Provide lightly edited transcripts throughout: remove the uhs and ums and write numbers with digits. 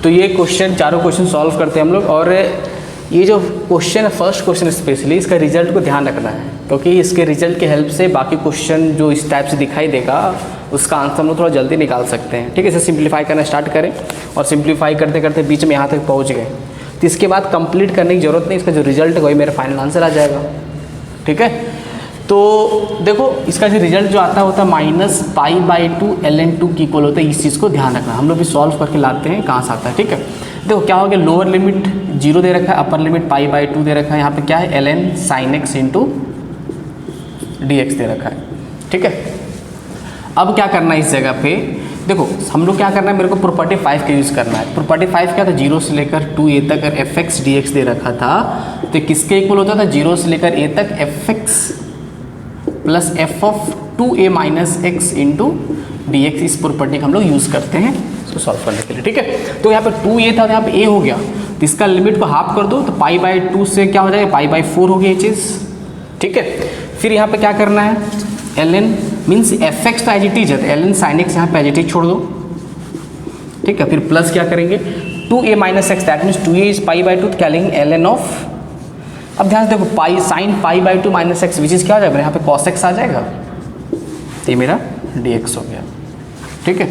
तो ये क्वेश्चन, चारों क्वेश्चन सॉल्व करते हैं हम लोग। और ये जो क्वेश्चन है, फर्स्ट क्वेश्चन स्पेशली, इसका रिजल्ट को ध्यान रखना है, क्योंकि इसके रिजल्ट की हेल्प से बाकी क्वेश्चन जो इस टाइप से दिखाई देगा उसका आंसर हम लोग थोड़ा जल्दी निकाल सकते हैं। ठीक है, इसे सिंप्लीफाई करना स्टार्ट करें और सिंप्लीफाई करते करते बीच में यहाँ तक पहुँच गए, तो इसके बाद कंप्लीट करने की ज़रूरत नहीं, इसका जो रिजल्ट है वही मेरा फाइनल आंसर आ जाएगा। ठीक है, तो देखो इसका जो रिजल्ट जो आता होता है -π/2 ln2 की इक्वल होता है। इस चीज़ को ध्यान रखना, हम लोग भी सॉल्व करके लाते हैं कहाँ से आता है। ठीक है, देखो क्या हो गया, लोअर लिमिट 0 दे रखा है, अपर लिमिट π/2 दे रखा है, यहाँ पे क्या है ln sin x × dx दे रखा है। ठीक है, अब क्या करना है इस जगह पे, देखो हम लोग क्या करना है, मेरे को प्रॉपर्टी 5 का यूज़ करना है। प्रॉपर्टी 5 क्या था, 0 से लेकर 2a तक अगर fx dx दे रखा था तो किसके इक्वल होता था, 0 से लेकर a तक fx plus f of 2a minus x into dx। इस प्रॉपर्टी का हम लोग यूज़ करते हैं इसको सॉल्व करने के लिए। ठीक है, तो यहाँ पे 2a था तो यहाँ पे a हो गया, तो इसका लिमिट को हाफ कर दो तो π/2 से क्या हो जाएगा, π/4 हो गई ये चीज़। ठीक है, फिर यहाँ पे क्या करना है, ln मीन्स fx तो एज इट इज है, तो ln sin x यहाँ पे एज इट इज छोड़ दो। ठीक है, फिर प्लस क्या करेंगे 2a minus x, that means 2a is π/2, तो क्या लेंगे ln ऑफ, अब ध्यान से देखो pi sine π/2 minus x which is क्या हो जाएगा, यहाँ पे cos x आ जाएगा, तो ये मेरा dx हो गया। ठीक है,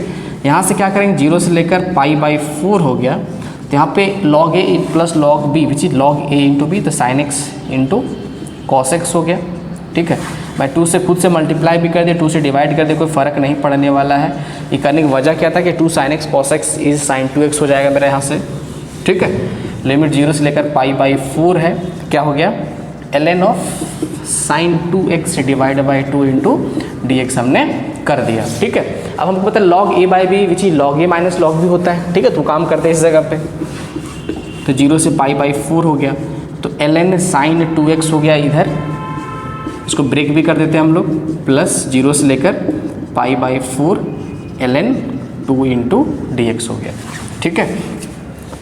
यहाँ से क्या करेंगे 0 से लेकर π/4 हो गया, तो यहाँ पे log a plus log b which is log a into B, तो sin x into cos x हो गया। ठीक है, मैं 2 से खुद से मल्टीप्लाई भी कर दिया, 2 से डिवाइड कर दिया, कोई फ़र्क नहीं पड़ने वाला है। ये करने की वजह क्या था कि 2 sin x cos x is sin 2x हो जाएगा मेरा यहाँ से। ठीक है, लिमिट 0 से लेकर π/4 है, क्या हो गया ln of sin 2x divide by 2 into dx हमने कर दिया। ठीक है, अब हमको पता है log a/b which is log a minus log b होता है। ठीक है, तो काम करते हैं इस जगह पे, तो 0 से π/4 हो गया, तो ln sin 2x हो गया इधर, इसको ब्रेक भी कर देते हैं हम लोग, प्लस 0 से लेकर π/4 ln 2 इंटू dx हो गया। ठीक है,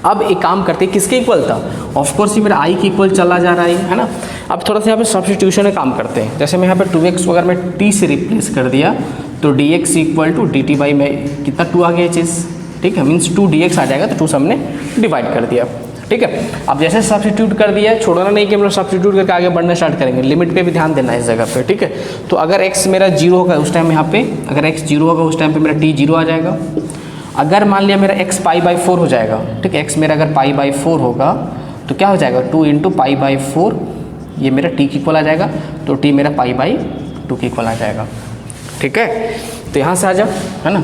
अब एक काम करते हैं, किसके इक्वल था, ऑफकोर्स ये मेरा i के इक्वल चला जा रहा है ना। अब थोड़ा सा यहाँ पे सब्स्टिट्यूशन में काम करते हैं, जैसे मैं यहाँ पे 2x को अगर मैं t से रिप्लेस कर दिया तो dx equal to dt by में कितना 2 आ गया चीज़। ठीक है, मीन्स 2 dx आ जाएगा, तो 2 से हमने डिवाइड कर दिया। ठीक है, अब जैसे सब्स्टिट्यूट कर दिया, छोड़ना नहीं कि हम लोग सब्स्टिट्यूट करके आगे बढ़ना स्टार्ट करेंगे, लिमिट पे भी ध्यान देना है इस जगह पे। ठीक है, तो अगर x मेरा 0 होगा उस टाइम यहाँ पे, अगर x 0 होगा उस टाइम पे मेरा t 0 आ जाएगा। अगर मान लिया मेरा x π/4 हो जाएगा, ठीक है, x मेरा अगर π/4 होगा तो क्या हो जाएगा 2 इंटू π/4, ये मेरा t की इक्वल आ जाएगा, तो t मेरा π/2 की इक्वल आ जाएगा। ठीक है, तो यहाँ से आ जाओ, है ना,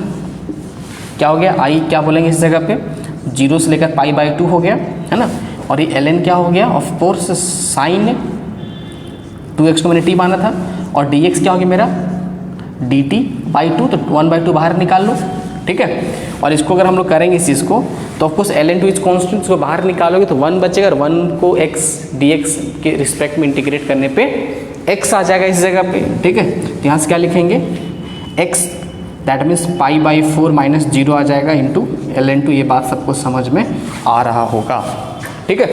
क्या हो गया i क्या बोलेंगे इस जगह पे, 0 से लेकर π/2 हो गया, है ना, और ये ln क्या हो गया, ऑफ कोर्स साइन 2x को मैंने t माना था, और dx क्या हो गया मेरा dt/2, तो 1/2 बाहर निकाल लो। ठीक है, और इसको अगर हम लोग करेंगे इस चीज़ को, तो ऑफकोर्स ln2 इज कॉन्स्टेंट, इसको बाहर निकालोगे तो 1 बचेगा, और 1 को x dx के रिस्पेक्ट में इंटीग्रेट करने पे x आ जाएगा इस जगह पे। ठीक है, तो यहाँ से क्या लिखेंगे x, दैट मीन्स π/4 माइनस 0 आ जाएगा इंटू ln2। ये बात सबको समझ में आ रहा होगा। ठीक है,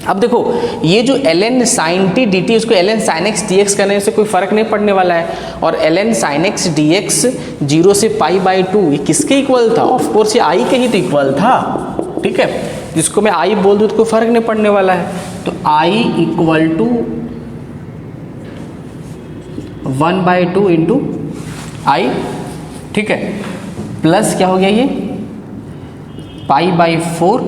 अब देखो ये जो ln sin t dt, उसको ln sin x dx करने से कोई फ़र्क नहीं पड़ने वाला है, और ln sin x dx 0 से π/2 ये किसके इक्वल था, ऑफ कोर्स ये i के ही तो इक्वल था। ठीक है, जिसको मैं i बोल दूँ तो कोई फ़र्क नहीं पड़ने वाला है, तो i equal to 1/2 into i। ठीक है, प्लस क्या हो गया ये π/4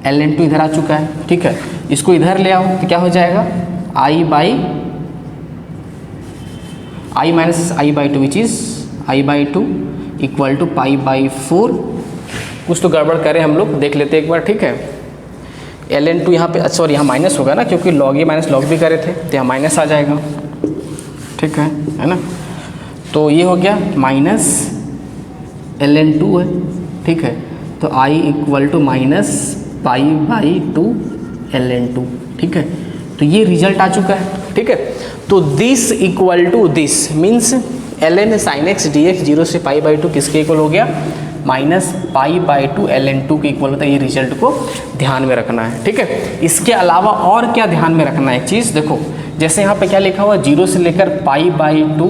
ln2 इधर आ चुका है। ठीक है, इसको इधर ले आओ तो क्या हो जाएगा i minus i/2 which is i/2 equal to π/4। कुछ तो गड़बड़ करें हम लोग, देख लेते हैं एक बार। ठीक है, ln2 यहाँ पे, सॉरी यहाँ माइनस होगा ना, क्योंकि log a minus log b करे थे, तो यहाँ माइनस आ जाएगा। ठीक है ना, तो ये हो गया माइनस ln2 है। ठीक है, तो i equal to minus π/2 ln2। ठीक है, तो ये रिजल्ट आ चुका है। ठीक है, तो this equal to this means ln sin x dx 0 से π/2 किसके इक्वल हो गया, माइनस π/2 ln2 के इक्वल होता है। ये रिजल्ट को ध्यान में रखना है। ठीक है, इसके अलावा और क्या ध्यान में रखना है एक चीज़, देखो जैसे यहाँ पे क्या लिखा हुआ 0 से लेकर π/2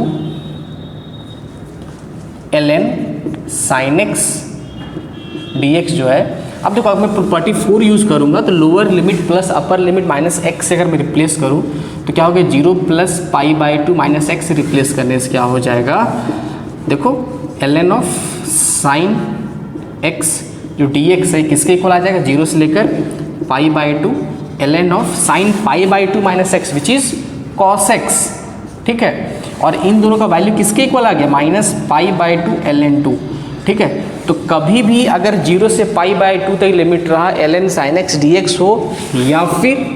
ln sin x dx जो है, अब देखो अगर मैं प्रॉपर्टी 4 यूज़ करूँगा तो lower limit plus upper limit minus x से अगर मैं रिप्लेस करूँ तो क्या हो गया, 0 plus pi by 2 minus x से रिप्लेस करने से क्या हो जाएगा, देखो ln ऑफ साइन एक्स जो dx है किसके इक्वल आ जाएगा, 0 से लेकर पाई by 2 ln of sine pi by 2 minus x which is cos x, ठीक है। और इन दोनों का वैल्यू किसके इक्वल आ गया, माइनस पाई बाई 2 ln 2, ठीक है। तो कभी भी अगर 0 से पाई बाई 2 तक लिमिट रहा ln sin x dx हो या फिर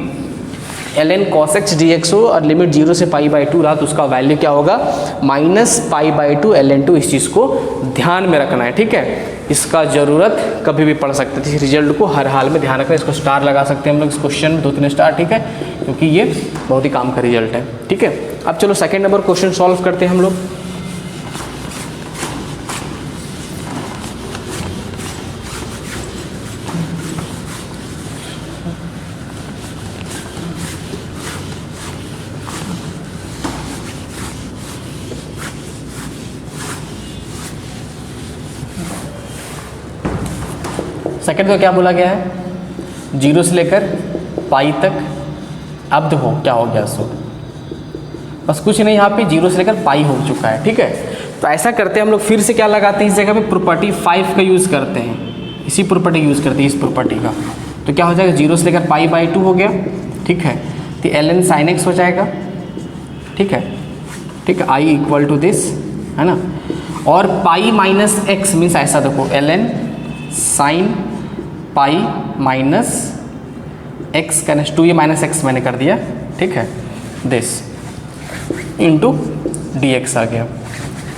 ln cos x dx हो और लिमिट 0 से पाई बाई 2 रहा तो उसका वैल्यू क्या होगा, माइनस पाई बाई 2 ln 2। इस चीज़ को ध्यान में रखना है, ठीक है। इसका ज़रूरत कभी भी पड़ सकती है, इस रिजल्ट को हर हाल में ध्यान रखना है। इसको स्टार लगा सकते हैं हम लोग इस क्वेश्चन में 2-3 स्टार, ठीक है, क्योंकि ये बहुत ही काम का रिजल्ट है, ठीक है। अब चलो सेकेंड नंबर क्वेश्चन सॉल्व करते हैं हम लोग। सेकंड को क्या बोला गया है, 0 से लेकर पाई तक। अब देखो क्या हो गया, सो बस कुछ नहीं, यहाँ पे 0 से लेकर पाई हो चुका है, ठीक है। तो ऐसा करते हैं हम लोग, फिर से क्या लगाते हैं इस जगह पे, प्रॉपर्टी 5 का यूज़ करते हैं, इसी प्रॉपर्टी यूज़ करते हैं, इस प्रॉपर्टी का। तो क्या हो जाएगा, 0 से लेकर पाई बाई 2 हो गया, ठीक है। तो ln sin x हो जाएगा, ठीक है, ठीक है, आई इक्वल टू दिस, है ना। और पाई माइनस एक्स मीन्स ऐसा देखो, ln sine pi minus x का 2 ये माइनस एक्स मैंने कर दिया, ठीक है, दिस इंटू डी एक्स आ गया,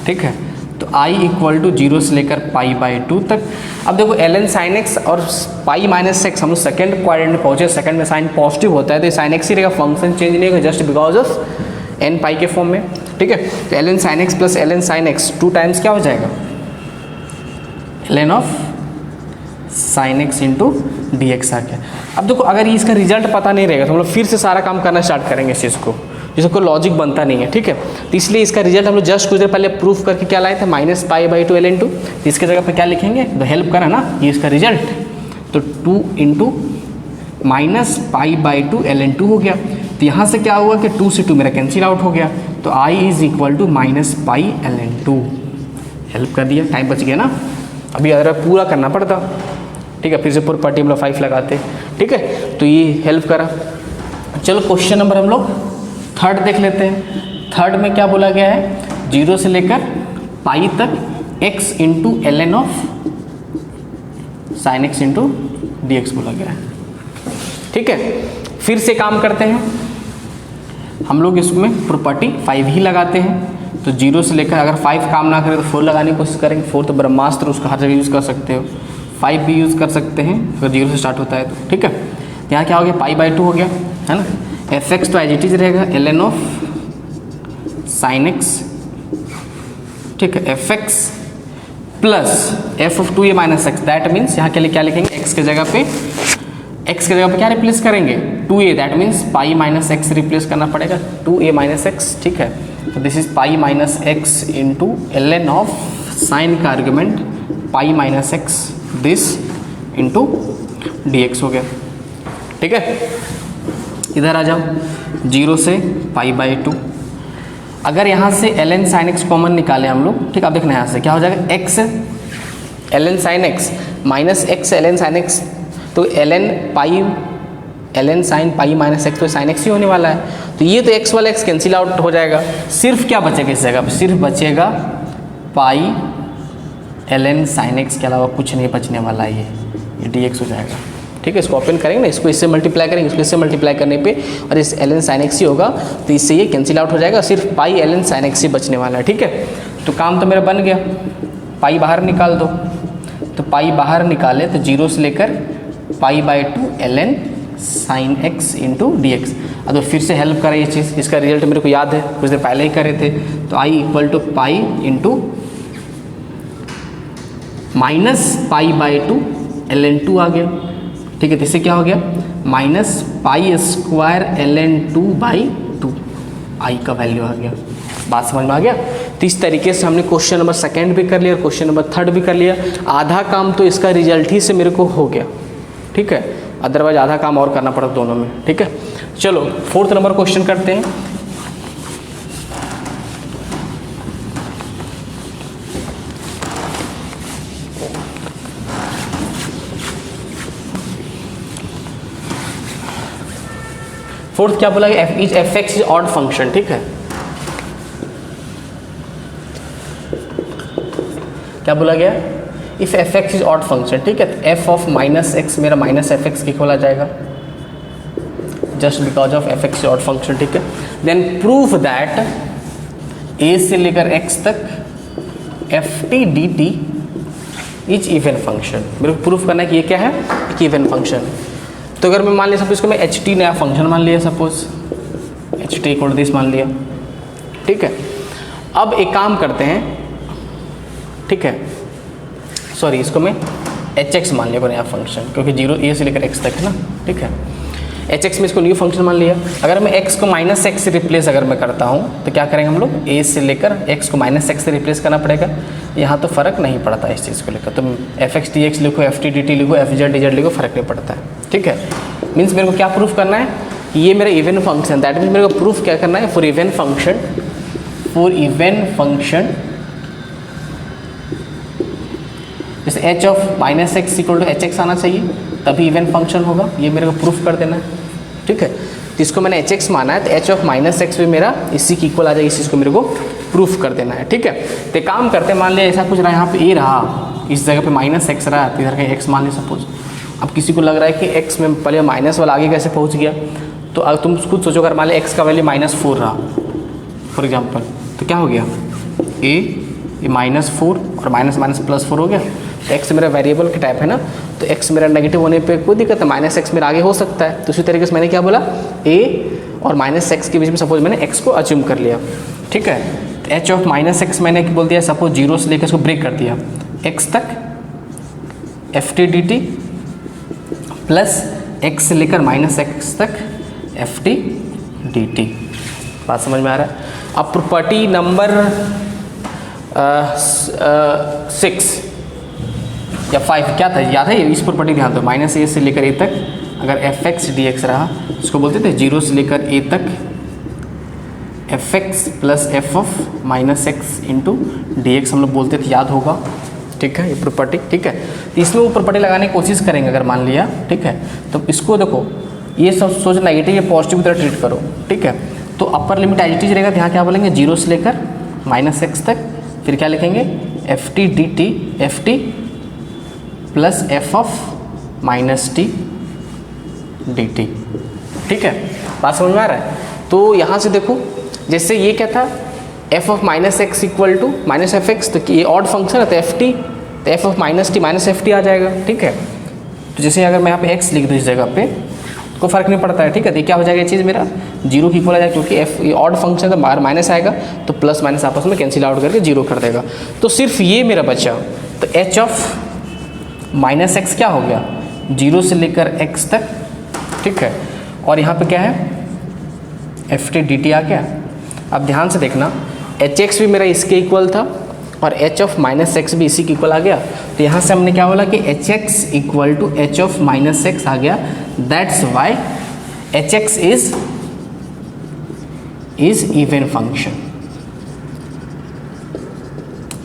ठीक है। तो आई इक्वल टू 0 से लेकर पाई बाई 2 तक। अब देखो ln साइन एक्स और पाई माइनस एक्स, हम लोग सेकेंड क्वाड्रेंट में पहुँचे, सेकेंड में साइन पॉजिटिव होता है तो साइन एक्स ही रहेगा, फंक्शन चेंज नहीं होगा, just because of an pi के फॉर्म में, ठीक है। तो ln sine x plus ln sine x 2 times क्या हो जाएगा, ln of sine x into d x आ गया। अब देखो अगर इसका रिजल्ट पता नहीं रहेगा तो हम लोग फिर से सारा काम करना स्टार्ट करेंगे इस चीज़ को, जिसको कोई लॉजिक बनता नहीं है, ठीक है। तो इसलिए इसका रिजल्ट हम लोग जस्ट कुछ देर पहले प्रूफ करके क्या लाए थे, माइनस पाई बाई 2 ln 2। तो इसके जगह पे क्या लिखेंगे, तो हेल्प करा ना, ये इसका रिजल्ट, तो 2 into minus pi by 2 ln 2 हो गया। तो यहाँ से क्या हुआ कि 2 से 2 मेरा कैंसिल आउट हो गया, तो I is equal to minus pi ln 2। Help कर दिया, टाइम बच गया ना। अभी अगर पूरा करना पड़ता, ठीक है, फिर से प्रॉपर्टी हम लोग 5 लगाते, ठीक है। तो ये हेल्प करा। चलो क्वेश्चन नंबर हम लोग थर्ड देख लेते हैं। थर्ड में क्या बोला गया है, 0 से लेकर पाई तक x into ln of sine x into d x बोला गया है, ठीक है। फिर से काम करते हैं हम लोग, इसमें प्रॉपर्टी 5 ही लगाते हैं। तो 0 से लेकर, अगर 5 काम ना करे तो 4 लगाने की कोशिश करेंगे। 4 तो ब्रह्मास्त्र, उसका हर जगह यूज़ कर सकते हो, 5 भी यूज़ कर सकते हैं अगर 0 से स्टार्ट होता है तो, ठीक है। यहाँ क्या हो गया, पाई बाई 2 हो गया, है ना। एफ एक्स तो एज इट इज रहेगा, ln ऑफ साइन एक्स, ठीक है, F x plus F of 2a minus x, that means यहाँ के लिए क्या लिखेंगे, x के जगह पे क्या रिप्लेस करेंगे, 2a, that means pi minus x replace करना पड़ेगा, 2a माइनस एक्स, ठीक है। तो this is pi minus x into ln of sine का argument pi minus x this into d x हो गया, ठीक है। इधर आ जाओ, 0 से पाई बाई 2। अगर यहाँ से ln साइन एक्स कॉमन निकालें हम लोग, ठीक है। अब देखना यहाँ से क्या हो जाएगा, x ln sine x minus x ln sine x, तो ln sine pi minus x तो साइन एक्स ही होने वाला है। तो ये तो x वाला x कैंसिल आउट हो जाएगा, सिर्फ क्या बचेगा इस जगह पर, सिर्फ बचेगा पाई ln साइन एक्स के अलावा कुछ नहीं बचने वाला है, ये डी एक्स हो जाएगा, ठीक है। इसको ओपन करेंगे ना, इसको इससे मल्टीप्लाई करेंगे, इसको इससे मल्टीप्लाई करने पे और इस ln साइन एक्स ही होगा, तो इससे ये कैंसिल आउट हो जाएगा, सिर्फ पाई ln साइन एक्स ही बचने वाला है, ठीक है। तो काम तो मेरा बन गया, पाई बाहर निकाल दो। तो पाई बाहर निकाले तो 0 से लेकर पाई by 2 ln sine x into d x. अब तो फिर से हेल्प करें ये चीज़, इसका रिजल्ट मेरे को याद है, कुछ देर पहले ही करे थे। तो I equal to pi into minus pi by 2 ln 2 आ गया, ठीक है। तो इससे क्या हो गया, minus pi square ln 2 by 2, I का वैल्यू आ गया। बात समझ में आ गया। तो इस तरीके से हमने क्वेश्चन नंबर सेकंड भी कर लिया और क्वेश्चन नंबर थर्ड भी कर लिया। आधा काम तो इसका रिजल्ट ही से मेरे को हो गया, ठीक है, अदरवाइज आधा काम और करना पड़ता दोनों में, ठीक है। चलो फोर्थ नंबर क्वेश्चन करते हैं। फोर्थ क्या बोला, F x is odd function, ठीक है। क्या बोला गया, if F x is odd function, ठीक है। एफ ऑफ माइनस एक्स मेरा माइनस एफ एक्स की खोला जाएगा just because of F x is odd function, ठीक है। देन प्रूव दैट ए से लेकर एक्स तक F T D T is even function. मेरे को प्रूफ करना है कि ये क्या है, कि इवन फंक्शन है। तो अगर मैं मान लिया सपोज इसको मैं एच टी नया फंक्शन मान लिया, suppose H T equal this मान लिया, ठीक है। अब एक काम करते हैं, ठीक है, सॉरी इसको मैं एच एक्स मान लिया नया फंक्शन, क्योंकि 0 ए से लेकर एक्स तक है ना, ठीक है। एच एक्स में इसको न्यू फंक्शन मान लिया। अगर मैं एक्स को माइनस एक्स से रिप्लेस अगर मैं करता हूँ तो क्या करेंगे हम लोग, ए से लेकर एक्स को माइनस एक्स से रिप्लेस करना पड़ेगा। यहाँ तो फ़र्क नहीं पड़ता इस चीज़ को लेकर, तो एफ एक्स टी एक्स लिखो, एफ टी डी टी लिखो, एफ जेड डी जेड लिखो, फ़र्क नहीं पड़ता है, ठीक है। मीन्स मेरे को क्या प्रूफ करना है, ये मेरा इवन फंक्शन, दैट मीन्स मेरे को प्रूफ क्या करना है, फॉर इवन फंक्शन जैसे H of minus x equal to H X आना चाहिए, तभी इवन फंक्शन होगा। ये मेरे को प्रूफ कर देना है, ठीक है। जिसको मैंने एच एक्स माना है तो एच ऑफ माइनस एक्स भी मेरा इसी की इक्वल आ जाएगी, इस चीज़ को मेरे को प्रूफ कर देना है, ठीक है। तो काम करते हैं, मान लिया ऐसा कुछ रहा, यहाँ पे ए रहा, इस जगह पे माइनस एक्स रहा, तो इधर का एक्स मान लिया सपोज। अब किसी को लग रहा है कि एक्स में पहले माइनस वाला आगे कैसे पहुँच गया, तो अगर तुम खुद सोचो, अगर मान लिया एक्स का वैल्यू -4 रहा फॉर एग्जाम्पल, तो क्या हो गया, ये -4 और माइनस माइनस +4 हो गया। तो एक्स मेरा वेरिएबल के टाइप है ना, तो एक्स मेरा नेगेटिव होने पे कोई दिक्कत है, माइनस एक्स मेरा आगे हो सकता है। तो उसी तरीके से मैंने क्या बोला, ए और माइनस एक्स के बीच में सपोज मैंने एक्स को अज्यूम कर लिया, ठीक है। तो एच ऑफ माइनस एक्स मैंने बोल दिया, सपोज 0 से लेकर इसको ब्रेक कर दिया एक्स तक, F T D T plus x से लेकर माइनस एक्स तक एफ टी डी टी। बात समझ में आ रहा है। अब प्रॉपर्टी नंबर 6 या 5 क्या था, याद है, इस प्रॉपर्टी ध्यान दो, माइनस ए से लेकर ए तक अगर एफ एक्स डी एक्स रहा, इसको बोलते थे 0 से लेकर ए तक F x plus F of minus x into d x हम लोग बोलते थे, याद होगा, ठीक है, ये प्रॉपर्टी, ठीक है। तो इसमें वो प्रॉपर्टी लगाने की कोशिश करेंगे अगर मान लिया, ठीक है। तो इसको देखो, ये सब सोच नेगेटिव या पॉजिटिव की तरह ट्रीट करो, ठीक है। तो upper limit as it is रहेगा, यहाँ क्या बोलेंगे, 0 से लेकर माइनस एक्स तक, फिर क्या लिखेंगे, F T D T F T plus F of minus T D T, ठीक है। बात समझ में आ रहा है। तो यहाँ से देखो, जैसे ये क्या था, f of minus x equal to minus f x, तो ये ऑड फंक्शन है, तो एफ टी, तो f of minus t minus f t आ जाएगा, ठीक है। तो जैसे अगर मैं यहाँ पे एक्स लिख दूँ इस जगह पे, कोई फर्क नहीं पड़ता है, ठीक है। तो क्या हो जाएगा, ये चीज़ मेरा 0 की इक्वल आ जाएगा, क्योंकि एफ ये ऑड फंक्शन है, बाहर माइनस आएगा, तो प्लस माइनस आपस में कैंसिल आउट करके 0 कर देगा। तो सिर्फ ये मेरा बचा, तो एच ऑफ माइनस एक्स क्या हो गया, 0 से लेकर एक्स तक, ठीक है। और यहाँ पे क्या है, एफ टी डी टी आ गया। अब ध्यान से देखना, एच एक्स भी मेरा इसके इक्वल था और एच ऑफ माइनस एक्स भी इसी के इक्वल आ गया। तो यहाँ से हमने क्या बोला कि h x equal to h of minus x आ गया, that's why h x is even function,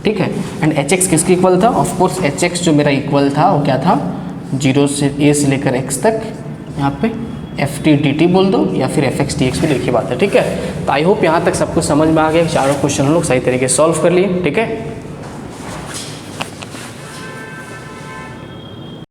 ठीक है। एंड एच एक्स किसके इक्वल था, ऑफ कोर्स एच एक्स जो मेरा इक्वल था वो क्या था, 0 से ए से लेकर एक्स तक, यहाँ पे एफ टी डी टी बोल दो या फिर एफ एक्स टी एक्स भी लिखी बात है, ठीक है। तो आई होप यहाँ तक सब कुछ समझ में आ गया। चारों क्वेश्चन हम लोग सही तरीके से सॉल्व कर लिए, ठीक है।